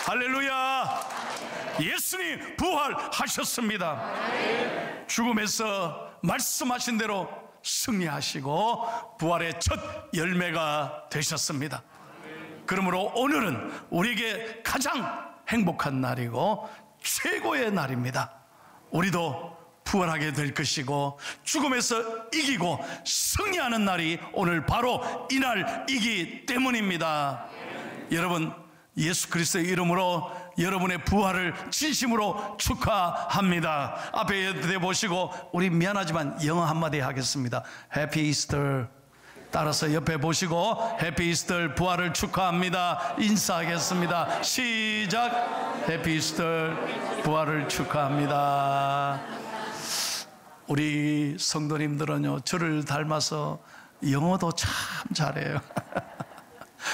할렐루야. 예수님 부활하셨습니다. 죽음에서 말씀하신 대로 승리하시고 부활의 첫 열매가 되셨습니다. 그러므로 오늘은 우리에게 가장 행복한 날이고 최고의 날입니다. 우리도 부활하게 될 것이고 죽음에서 이기고 승리하는 날이 오늘 바로 이 날이기 때문입니다. 여러분, 예수 그리스도의 이름으로 여러분의 부활을 진심으로 축하합니다. 앞에 대보시고 우리 미안하지만 영어 한마디 하겠습니다. 해피 이스터. 따라서 옆에 보시고 해피 이스터, 부활을 축하합니다. 인사하겠습니다. 시작. 해피 이스터, 부활을 축하합니다. 우리 성도님들은요, 저를 닮아서 영어도 참 잘해요.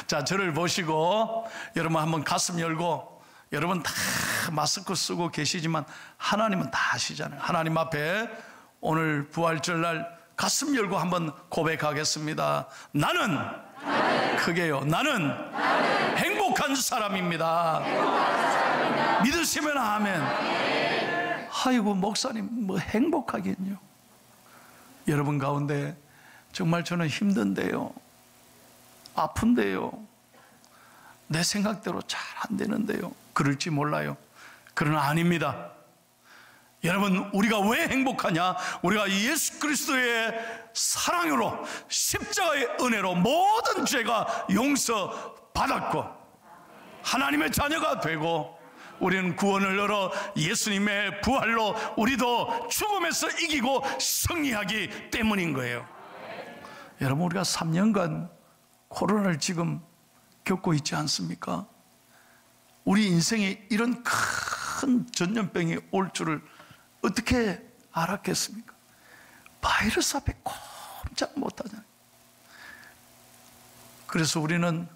자, 저를 보시고 여러분 한번 가슴 열고, 여러분 다 마스크 쓰고 계시지만 하나님은 다 아시잖아요. 하나님 앞에 오늘 부활절 날 가슴 열고 한번 고백하겠습니다. 나는 크게요, 나는 행복한 사람입니다. 믿으시면 아멘. 아이고 목사님 뭐 행복하겠뇨. 여러분 가운데 정말 저는 힘든데요, 아픈데요, 내 생각대로 잘 안 되는데요, 그럴지 몰라요. 그러나 아닙니다. 여러분, 우리가 왜 행복하냐? 우리가 예수 그리스도의 사랑으로, 십자가의 은혜로 모든 죄가 용서받았고 하나님의 자녀가 되고 우리는 구원을 얻어 예수님의 부활로 우리도 죽음에서 이기고 승리하기 때문인 거예요. 여러분, 우리가 3년간 코로나를 지금 겪고 있지 않습니까? 우리 인생에 이런 큰 전염병이 올 줄을 어떻게 알았겠습니까? 바이러스 앞에 꼼짝 못하잖아요. 그래서 우리는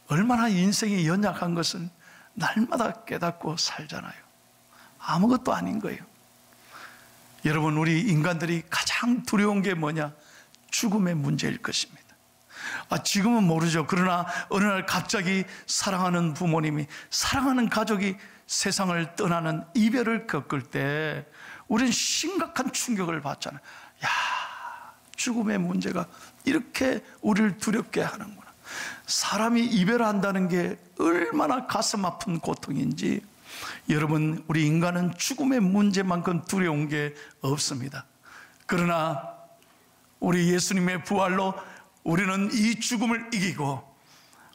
얼마나 인생이 연약한 것을 날마다 깨닫고 살잖아요. 아무것도 아닌 거예요. 여러분, 우리 인간들이 가장 두려운 게 뭐냐? 죽음의 문제일 것입니다. 지금은 모르죠. 그러나 어느 날 갑자기 사랑하는 부모님이, 사랑하는 가족이 세상을 떠나는 이별을 겪을 때 우리는 심각한 충격을 받잖아요. 야, 죽음의 문제가 이렇게 우리를 두렵게 하는구나. 사람이 이별한다는 게 얼마나 가슴 아픈 고통인지, 여러분, 우리 인간은 죽음의 문제만큼 두려운 게 없습니다. 그러나 우리 예수님의 부활로 우리는 이 죽음을 이기고,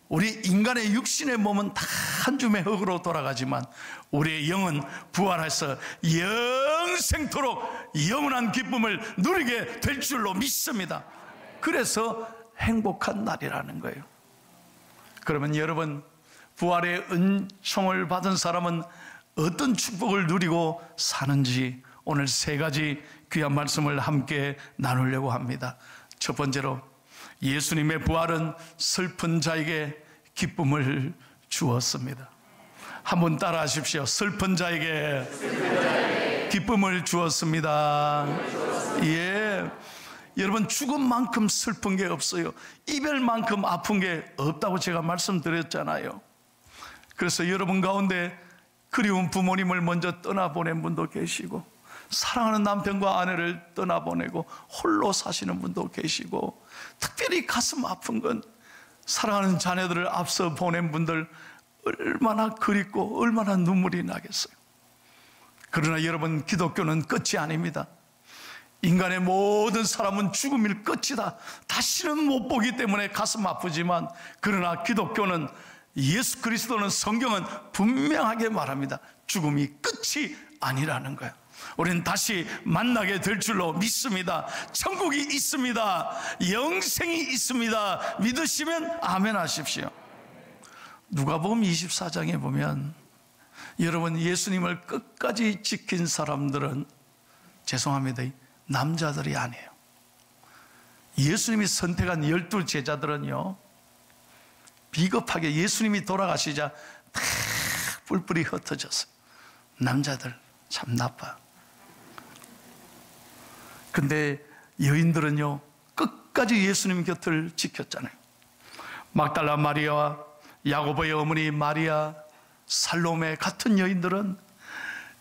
우리 인간의 육신의 몸은 다 한 줌의 흙으로 돌아가지만 우리의 영은 부활해서 영생토록 영원한 기쁨을 누리게 될 줄로 믿습니다. 그래서 행복한 날이라는 거예요. 그러면 여러분, 부활의 은총을 받은 사람은 어떤 축복을 누리고 사는지 오늘 세 가지 귀한 말씀을 함께 나누려고 합니다. 첫 번째로, 예수님의 부활은 슬픈 자에게 기쁨을 주었습니다. 한번 따라 하십시오. 슬픈 자에게 기쁨을 주었습니다. 예, 여러분, 죽음만큼 슬픈 게 없어요. 이별만큼 아픈 게 없다고 제가 말씀드렸잖아요. 그래서 여러분 가운데 그리운 부모님을 먼저 떠나보낸 분도 계시고, 사랑하는 남편과 아내를 떠나보내고 홀로 사시는 분도 계시고, 특별히 가슴 아픈 건 사랑하는 자녀들을 앞서 보낸 분들 얼마나 그립고 얼마나 눈물이 나겠어요. 그러나 여러분, 기독교는 끝이 아닙니다. 인간의 모든 사람은 죽음일 끝이다, 다시는 못 보기 때문에 가슴 아프지만, 그러나 기독교는, 예수 그리스도는, 성경은 분명하게 말합니다. 죽음이 끝이 아니라는 거예요. 우리는 다시 만나게 될 줄로 믿습니다. 천국이 있습니다. 영생이 있습니다. 믿으시면 아멘 하십시오. 누가복음 24장에 보면 여러분, 예수님을 끝까지 지킨 사람들은, 죄송합니다, 남자들이 아니에요. 예수님이 선택한 12 제자들은요, 비겁하게 예수님이 돌아가시자 다 뿔뿔이 흩어졌어요. 남자들 참 나빠. 근데 여인들은요, 끝까지 예수님 곁을 지켰잖아요. 막달라 마리아와 야고보의 어머니 마리아, 살로메 같은 여인들은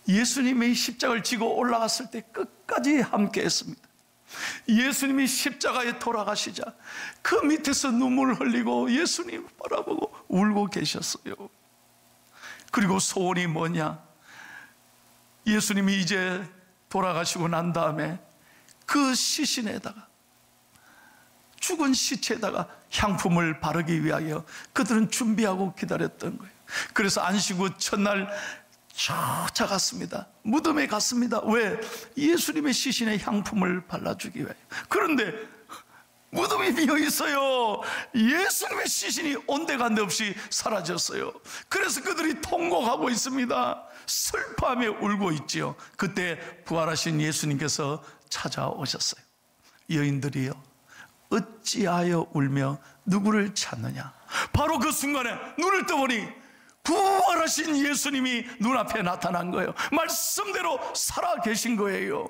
예수님이 십자가를 지고 올라갔을 때 끝까지 함께 했습니다. 예수님이 십자가에 돌아가시자 그 밑에서 눈물을 흘리고 예수님 바라보고 울고 계셨어요. 그리고 소원이 뭐냐? 예수님이 이제 돌아가시고 난 다음에 그 시신에다가, 죽은 시체에다가 향품을 바르기 위하여 그들은 준비하고 기다렸던 거예요. 그래서 안식 후 첫날 쫓아갔습니다. 무덤에 갔습니다. 왜? 예수님의 시신에 향품을 발라주기 위하여. 그런데 무덤이 비어 있어요. 예수님의 시신이 온데간데 없이 사라졌어요. 그래서 그들이 통곡하고 있습니다. 슬퍼하며 울고 있지요. 그때 부활하신 예수님께서 찾아오셨어요. 여인들이요, 어찌하여 울며 누구를 찾느냐? 바로 그 순간에 눈을 떠보니 부활하신 예수님이 눈앞에 나타난 거예요. 말씀대로 살아계신 거예요.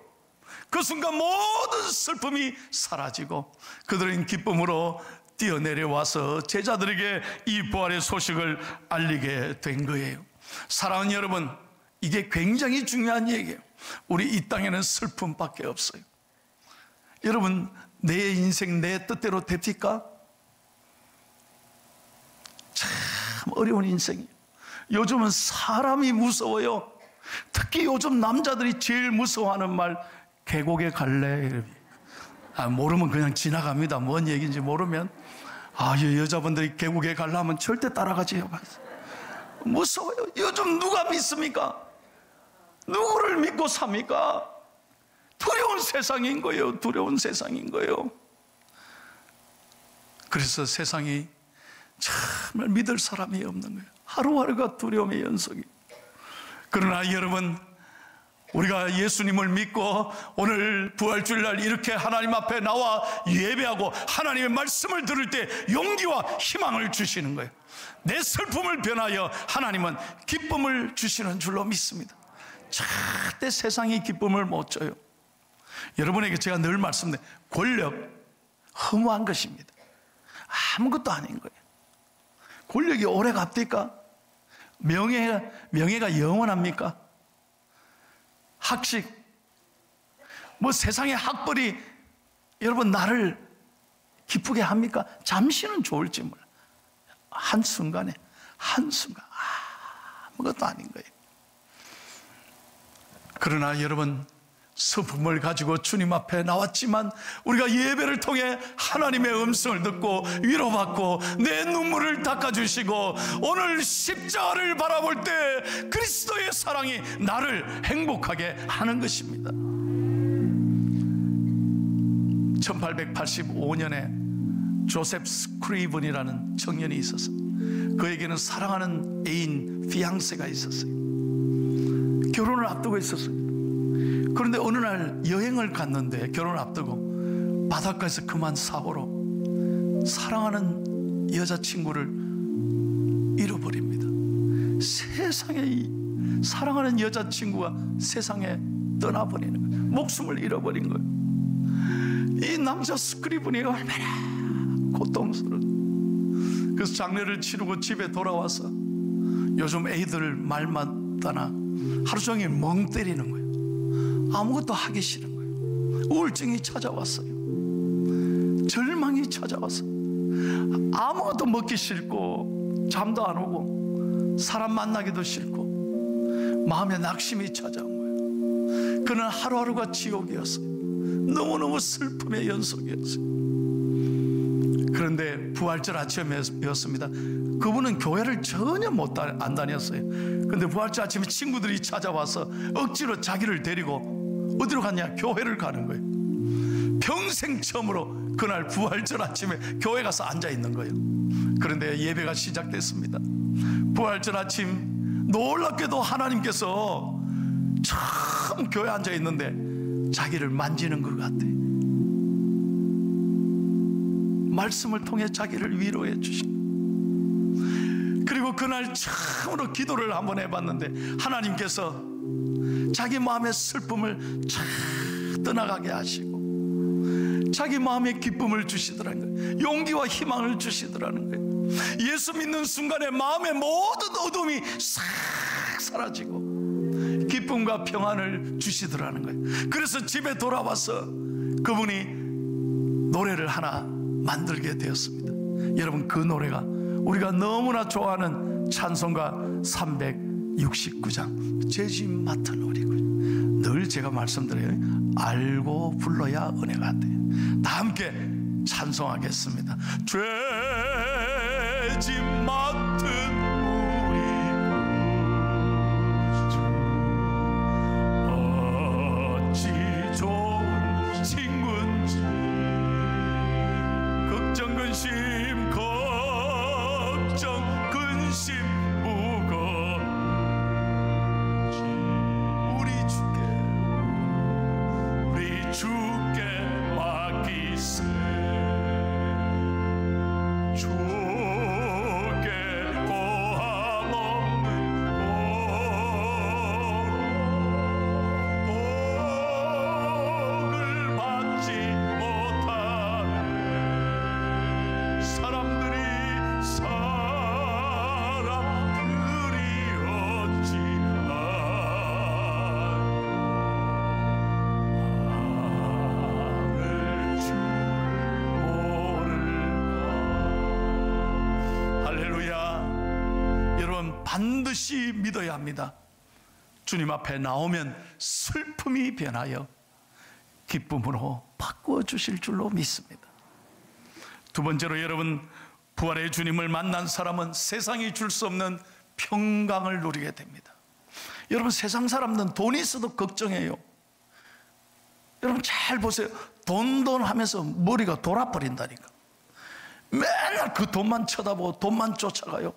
그 순간 모든 슬픔이 사라지고 그들은 기쁨으로 뛰어내려와서 제자들에게 이 부활의 소식을 알리게 된 거예요. 사랑하는 여러분, 이게 굉장히 중요한 얘기예요. 우리 이 땅에는 슬픔밖에 없어요. 여러분, 내 인생 내 뜻대로 됩니까? 참 어려운 인생이에요. 요즘은 사람이 무서워요. 특히 요즘 남자들이 제일 무서워하는 말, 계곡에 갈래? 모르면 그냥 지나갑니다. 뭔 얘기인지 모르면. 여자분들이 계곡에 가려면 절대 따라가지. 무서워요. 요즘 누가 믿습니까? 누구를 믿고 삽니까? 두려운 세상인 거예요. 두려운 세상인 거예요. 그래서 세상이 정말 믿을 사람이 없는 거예요. 하루하루가 두려움의 연속이에요. 그러나 여러분, 우리가 예수님을 믿고 오늘 부활주일날 이렇게 하나님 앞에 나와 예배하고 하나님의 말씀을 들을 때 용기와 희망을 주시는 거예요. 내 슬픔을 변하여 하나님은 기쁨을 주시는 줄로 믿습니다. 절대 세상이 기쁨을 못 줘요. 여러분에게 제가 늘 말씀드려요. 권력, 허무한 것입니다. 아무것도 아닌 거예요. 권력이 오래 갑니까? 명예가 영원합니까? 학식, 세상의 학벌이 여러분 나를 기쁘게 합니까? 잠시는 좋을지 몰라. 한순간 아무것도 아닌 거예요. 그러나 여러분, 슬픔을 가지고 주님 앞에 나왔지만 우리가 예배를 통해 하나님의 음성을 듣고 위로받고 내 눈물을 닦아주시고 오늘 십자가를 바라볼 때 그리스도의 사랑이 나를 행복하게 하는 것입니다. 1885년에 조셉 스크리븐이라는 청년이 있었어요. 그에게는 사랑하는 애인 피앙세가 있었어요. 결혼을 앞두고 있었어요. 그런데 어느 날 여행을 갔는데 결혼을 앞두고 바닷가에서 그만 사고로 사랑하는 여자친구를 잃어버립니다. 세상에 사랑하는 여자친구가 세상에 떠나버리는 거예요. 목숨을 잃어버린 거예요. 이 남자 스크리븐이 얼마나 고통스러운. 그래서 장례를 치르고 집에 돌아와서 요즘 애들 말만 따나 하루 종일 멍 때리는 거예요. 아무것도 하기 싫은 거예요. 우울증이 찾아왔어요. 절망이 찾아왔어요. 아무것도 먹기 싫고 잠도 안 오고 사람 만나기도 싫고 마음에 낙심이 찾아온 거예요. 그는 하루하루가 지옥이었어요. 너무너무 슬픔의 연속이었어요. 그런데 부활절 아침이었습니다. 그분은 교회를 전혀 안 다녔어요. 그런데 부활절 아침에 친구들이 찾아와서 억지로 자기를 데리고 어디로 갔냐? 교회를 가는 거예요. 평생 처음으로 그날 부활절 아침에 교회 가서 앉아 있는 거예요. 그런데 예배가 시작됐습니다. 부활절 아침 놀랍게도 하나님께서 처음 교회에 앉아 있는데 자기를 만지는 것 같아요. 말씀을 통해 자기를 위로해 주신. 그리고 그날 처음으로 기도를 한번 해봤는데 하나님께서 자기 마음의 슬픔을 쫙 떠나가게 하시고 자기 마음에 기쁨을 주시더라는 거예요. 용기와 희망을 주시더라는 거예요. 예수 믿는 순간에 마음의 모든 어둠이 싹 사라지고 기쁨과 평안을 주시더라는 거예요. 그래서 집에 돌아와서 그분이 노래를 하나 만들게 되었습니다. 여러분, 그 노래가 우리가 너무나 좋아하는 찬송가 369장 죄짐 맡은 우리고, 늘 제가 말씀드려요. 알고 불러야 은혜가 돼. 다 함께 찬송하겠습니다. 죄짐 맡은 우리 어찌 좋은 친구인지, 걱정 근심 무거 우리 주께 맡기세. 주께 고함 없는 복을 받지 못하네. 사람들이 어찌 나를 줄 모를까. 할렐루야. 여러분, 반드시 믿어야 합니다. 주님 앞에 나오면 슬픔이 변하여 기쁨으로 바꾸어 주실 줄로 믿습니다. 두 번째로, 여러분, 부활의 주님을 만난 사람은 세상이 줄 수 없는 평강을 누리게 됩니다. 여러분, 세상 사람들은 돈이 있어도 걱정해요. 여러분 잘 보세요. 돈 하면서 머리가 돌아버린다니까. 맨날 그 돈만 쳐다보고 돈만 쫓아가요.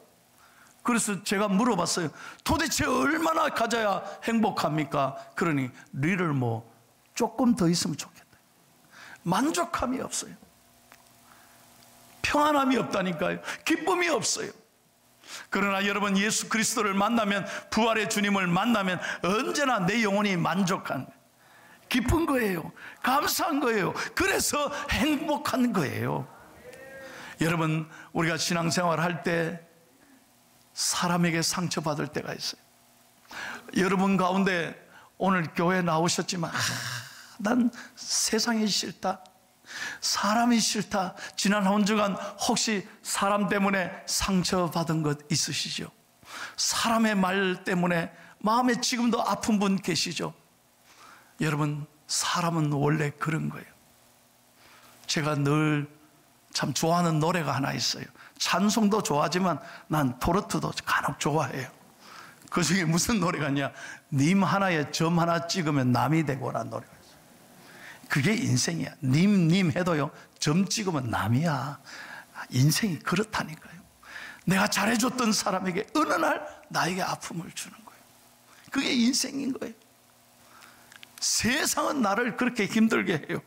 그래서 제가 물어봤어요. 도대체 얼마나 가져야 행복합니까? 그러니 리를 조금 더 있으면 좋겠다. 만족함이 없어요. 평안함이 없다니까요. 기쁨이 없어요. 그러나 여러분, 예수 그리스도를 만나면, 부활의 주님을 만나면 언제나 내 영혼이 만족한 거예요. 기쁜 거예요. 감사한 거예요. 그래서 행복한 거예요. 여러분, 우리가 신앙생활 할 때 사람에게 상처받을 때가 있어요. 여러분 가운데 오늘 교회 나오셨지만 난 세상이 싫다, 사람이 싫다. 지난 한 주간 혹시 사람 때문에 상처받은 것 있으시죠? 사람의 말 때문에 마음에 지금도 아픈 분 계시죠? 여러분, 사람은 원래 그런 거예요. 제가 늘 참 좋아하는 노래가 하나 있어요. 찬송도 좋아하지만 난 토르트도 간혹 좋아해요. 그 중에 무슨 노래가 있냐, 님 하나에 점 하나 찍으면 남이 되고라는 노래가 있어요. 그게 인생이야. 님 해도요, 점 찍으면 남이야. 인생이 그렇다니까요. 내가 잘해줬던 사람에게 어느 날 나에게 아픔을 주는 거예요. 그게 인생인 거예요. 세상은 나를 그렇게 힘들게 해요.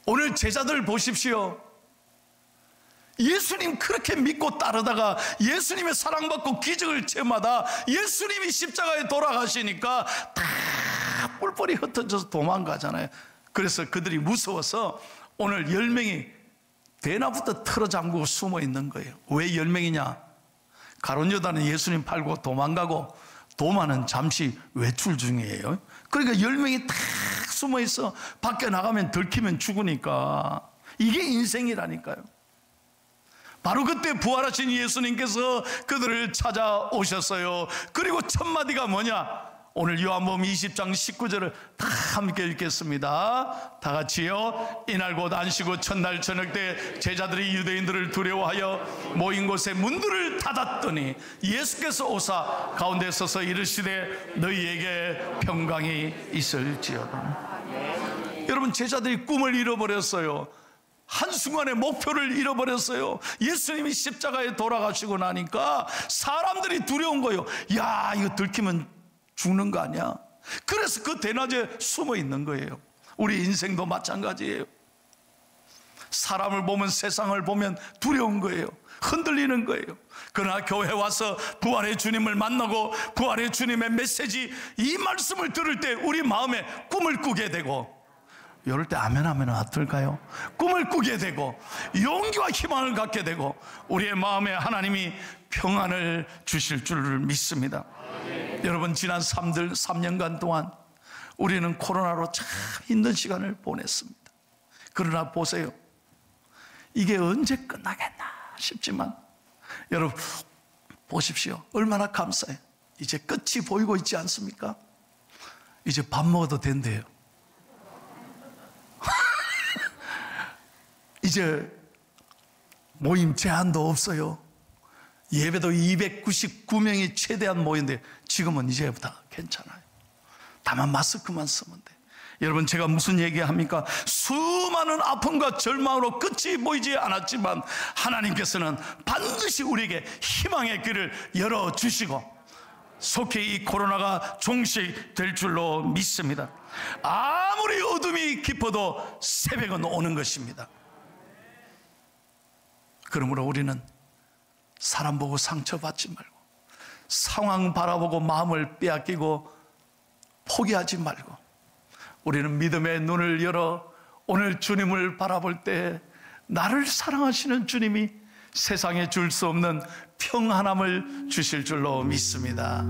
오늘 제자들 보십시오. 예수님 그렇게 믿고 따르다가 예수님의 사랑받고 기적을 체험하다 예수님이 십자가에 돌아가시니까 다 뿔뿔이 흩어져서 도망가잖아요. 그래서 그들이 무서워서 오늘 10명이 대낮부터 틀어잠그고 숨어 있는 거예요. 왜 10명이냐? 가룟 유다는 예수님 팔고 도망가고 도마는 잠시 외출 중이에요. 그러니까 10명이 다 숨어 있어. 밖에 나가면 들키면 죽으니까. 이게 인생이라니까요. 바로 그때 부활하신 예수님께서 그들을 찾아오셨어요. 그리고 첫 마디가 뭐냐? 오늘 요한복음 20장 19절을 다 함께 읽겠습니다. 다 같이요. 이날 곧 안식 후 첫날 저녁 때 제자들이 유대인들을 두려워하여 모인 곳에 문들을 닫았더니 예수께서 오사 가운데 서서 이르시되 너희에게 평강이 있을지어다. 여러분, 제자들이 꿈을 잃어버렸어요. 한순간에 목표를 잃어버렸어요. 예수님이 십자가에 돌아가시고 나니까 사람들이 두려운 거예요. 야, 이거 들키면 죽는 거 아니야? 그래서 그 대낮에 숨어 있는 거예요. 우리 인생도 마찬가지예요. 사람을 보면, 세상을 보면 두려운 거예요. 흔들리는 거예요. 그러나 교회 와서 부활의 주님을 만나고 부활의 주님의 메시지, 이 말씀을 들을 때 우리 마음에 꿈을 꾸게 되고 이럴 때 아멘 하면 어떨까요? 꿈을 꾸게 되고 용기와 희망을 갖게 되고 우리의 마음에 하나님이 평안을 주실 줄을 믿습니다. 여러분, 지난 3년간 동안 우리는 코로나로 참 힘든 시간을 보냈습니다. 그러나 보세요, 이게 언제 끝나겠나 싶지만 여러분 보십시오. 얼마나 감사해요. 이제 끝이 보이고 있지 않습니까? 이제 밥 먹어도 된대요. 이제 모임 제한도 없어요. 예배도 299명이 최대한 모인데 지금은 이제부터 괜찮아요. 다만 마스크만 쓰면 돼. 여러분, 제가 무슨 얘기합니까? 수많은 아픔과 절망으로 끝이 보이지 않았지만 하나님께서는 반드시 우리에게 희망의 길을 열어주시고 속히 이 코로나가 종식될 줄로 믿습니다. 아무리 어둠이 깊어도 새벽은 오는 것입니다. 그러므로 우리는 사람 보고 상처받지 말고, 상황 바라보고 마음을 빼앗기고 포기하지 말고, 우리는 믿음의 눈을 열어 오늘 주님을 바라볼 때 나를 사랑하시는 주님이 세상에 줄 수 없는 평안함을 주실 줄로 믿습니다.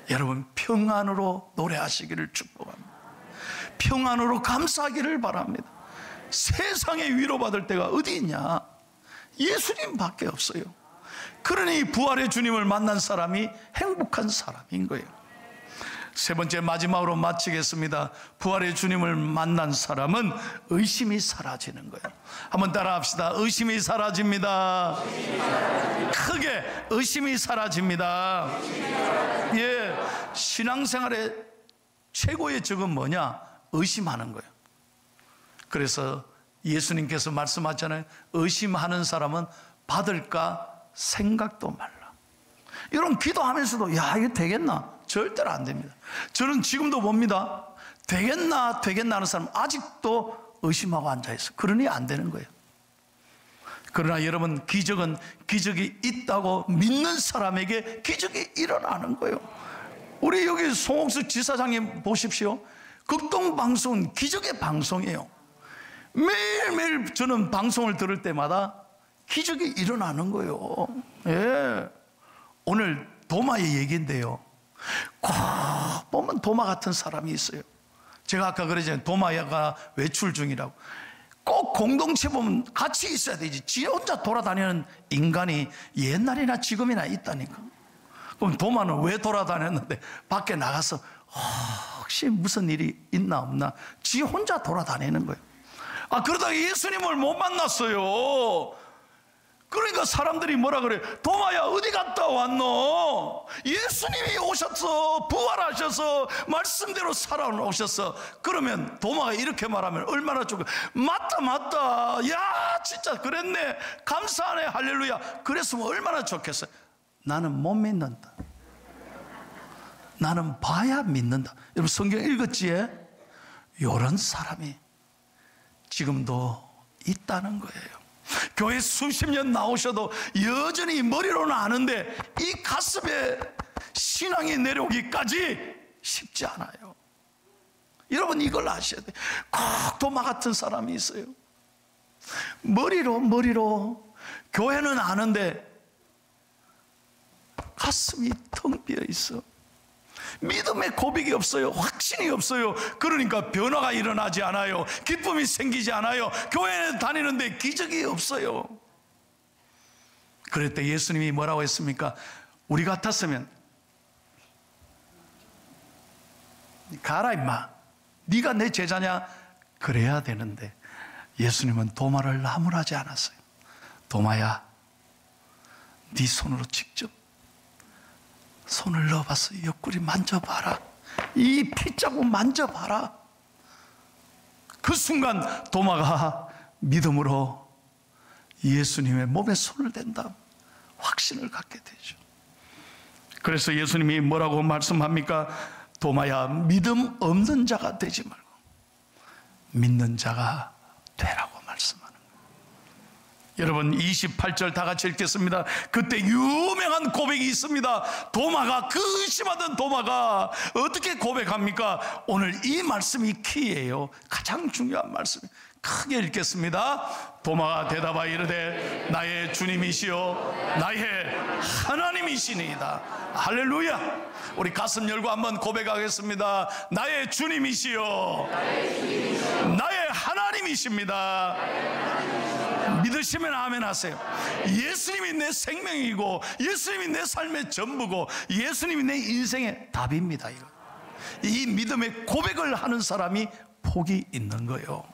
여러분, 평안으로 노래하시기를 축복합니다. 평안으로 감사하기를 바랍니다. 세상에 위로받을 때가 어디 있냐? 예수님밖에 없어요. 그러니 부활의 주님을 만난 사람이 행복한 사람인 거예요. 세 번째, 마지막으로 마치겠습니다. 부활의 주님을 만난 사람은 의심이 사라지는 거예요. 한번 따라 합시다. 의심이 사라집니다. 크게 의심이 사라집니다. 예, 신앙생활의 최고의 적은 뭐냐? 의심하는 거예요. 그래서 예수님께서 말씀하잖아요. 의심하는 사람은 받을까 생각도 말라. 이런 기도하면서도 야, 이거 되겠나? 절대로 안 됩니다. 저는 지금도 봅니다. 되겠나 하는 사람 아직도 의심하고 앉아있어요. 그러니 안 되는 거예요. 그러나 여러분, 기적이 있다고 믿는 사람에게 기적이 일어나는 거예요. 우리 여기 송옥수 지사장님 보십시오. 극동방송은 기적의 방송이에요. 매일매일 저는 방송을 들을 때마다 기적이 일어나는 거예요. 예. 오늘 도마의 얘기인데요, 꼭 보면 도마 같은 사람이 있어요. 제가 아까 그러잖아요. 도마가 외출 중이라고. 꼭 공동체 보면 같이 있어야 되지. 지 혼자 돌아다니는 인간이 옛날이나 지금이나 있다니까. 그럼 도마는 왜 돌아다녔는데 밖에 나가서 혹시 무슨 일이 있나 없나 지 혼자 돌아다니는 거예요. 그러다가 예수님을 못 만났어요. 그러니까 사람들이 뭐라 그래? 도마야, 어디 갔다 왔노? 예수님이 오셨어. 부활하셔서 말씀대로 살아오셨어. 그러면 도마가 이렇게 말하면 얼마나 좋고, 맞다, 야 진짜 그랬네, 감사하네, 할렐루야, 그랬으면 얼마나 좋겠어요. 나는 못 믿는다. 나는 봐야 믿는다. 여러분, 성경 읽었지에? 이런 사람이 지금도 있다는 거예요. 교회 수십 년 나오셔도 여전히 머리로는 아는데 이 가슴에 신앙이 내려오기까지 쉽지 않아요. 여러분, 이걸 아셔야 돼요. 꼭 도마 같은 사람이 있어요. 머리로 교회는 아는데 가슴이 텅 비어 있어. 믿음의 고백이 없어요. 확신이 없어요. 그러니까 변화가 일어나지 않아요. 기쁨이 생기지 않아요. 교회에 다니는데 기적이 없어요. 그럴 때 예수님이 뭐라고 했습니까? 우리 같았으면 가라 임마, 네가 내 제자냐? 그래야 되는데 예수님은 도마를 나무라지 않았어요. 도마야, 네 손으로 직접 손을 넣어봐서 옆구리 만져봐라. 이 피자국 만져봐라. 그 순간 도마가 믿음으로 예수님의 몸에 손을 댄다 확신을 갖게 되죠. 그래서 예수님이 뭐라고 말씀합니까? 도마야, 믿음 없는 자가 되지 말고 믿는 자가 되라고 말씀하는 거예요. 여러분 28절 다 같이 읽겠습니다. 그때 유명한 고백이 있습니다. 도마가, 그 심하던 도마가 어떻게 고백합니까? 오늘 이 말씀이 키예요. 가장 중요한 말씀. 크게 읽겠습니다. 도마가 대답하여 이르되 나의 주님이시여 나의 하나님이시니이다. 할렐루야. 우리 가슴 열고 한번 고백하겠습니다. 나의 주님이시여 나의 하나님이십니다. 믿으시면 아멘 하세요. 예수님이 내 생명이고 예수님이 내 삶의 전부고 예수님이 내 인생의 답입니다. 이 믿음의 고백을 하는 사람이 복이 있는 거예요.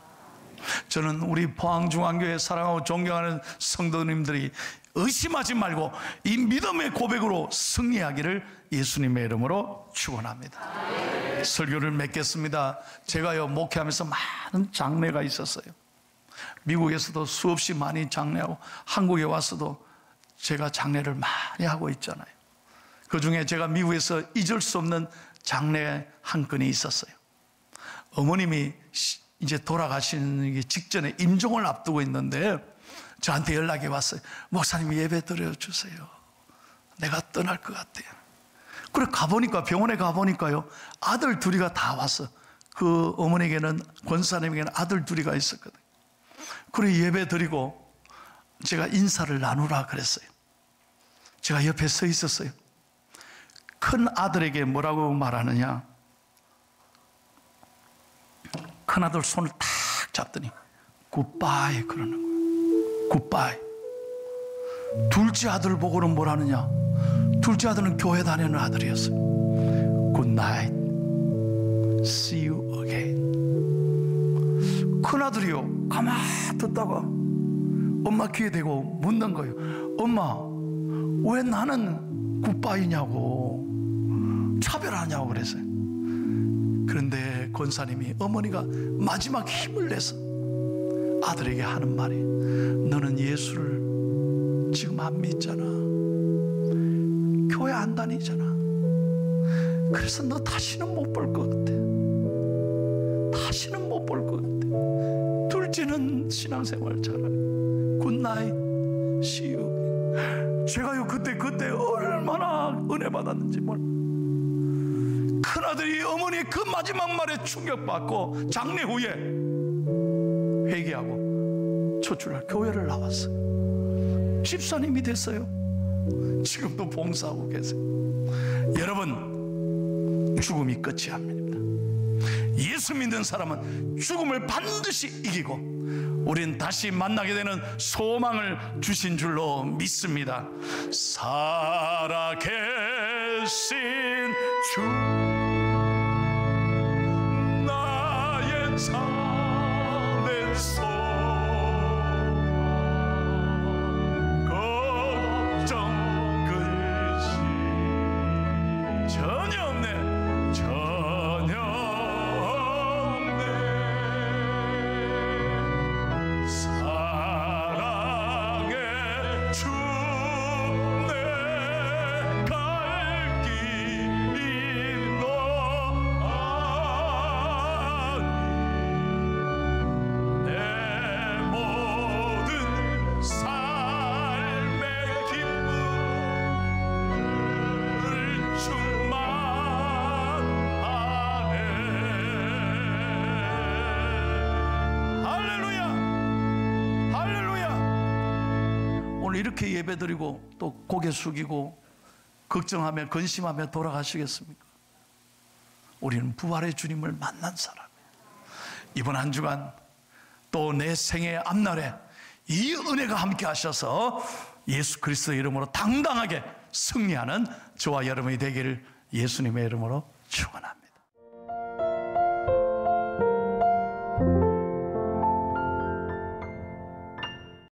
저는 우리 포항중앙교회 사랑하고 존경하는 성도님들이 의심하지 말고 이 믿음의 고백으로 승리하기를 예수님의 이름으로 축원합니다. 설교를 맺겠습니다. 제가요 목회하면서 많은 장례가 있었어요. 미국에서도 수없이 많이 장례하고 한국에 와서도 제가 장례를 많이 하고 있잖아요. 그 중에 제가 미국에서 잊을 수 없는 장례 한 건이 있었어요. 어머님이 이제 돌아가시는 직전에 임종을 앞두고 있는데 저한테 연락이 왔어요. 목사님 예배 드려주세요. 내가 떠날 것 같아요. 그래 가보니까, 병원에 가보니까요 아들 둘이가 다 왔어. 그 어머니에게는, 권사님에게는 아들 둘이가 있었거든요. 그래 예배 드리고 제가 인사를 나누라 그랬어요. 제가 옆에 서 있었어요. 큰 아들에게 뭐라고 말하느냐, 큰 아들 손을 탁 잡더니 굿바이 그러는 거예요. 굿바이. 둘째 아들 보고는 뭐라느냐, 둘째 아들은 교회 다니는 아들이었어요. 굿나잇, see you again. 큰 아들이요 가만히 듣다가 엄마 귀에 대고 묻는 거예요. 엄마 왜 나는 굿바이냐고, 차별하냐고 그랬어요. 그런데 권사님이, 어머니가 마지막 힘을 내서 아들에게 하는 말이, 너는 예수를 지금 안 믿잖아. 교회 안 다니잖아. 그래서 너 다시는 못 볼 것 같아. 다시는 못 볼 것 같아. 둘째는 신앙생활 잘하네. 굿나잇, 시유. 제가요 그때 얼마나 은혜 받았는지 몰라. 큰아들이 어머니의 그 마지막 말에 충격받고 장례 후에 회개하고 초출날 교회를 나왔어요. 집사님이 됐어요. 지금도 봉사하고 계세요. 여러분, 죽음이 끝이 아닙니다. 예수 믿는 사람은 죽음을 반드시 이기고 우린 다시 만나게 되는 소망을 주신 줄로 믿습니다. 살아계신 주 나의 참된 소망, 걱정 근심 전혀 없네. 전혀 없네. 사랑의 주 내 갈 길이 너 아니. 내 모든 삶의 기쁨을 충만하네. 할렐루야, 할렐루야. 오늘 이렇게 예배드리고 또 고개 숙이고 걱정하며 근심하며 돌아가시겠습니까? 우리는 부활의 주님을 만난 사람이에요. 이번 한 주간 또 내 생애 앞날에 이 은혜가 함께 하셔서 예수 그리스도의 이름으로 당당하게 승리하는 저와 여러분이 되기를 예수님의 이름으로 축원합니다.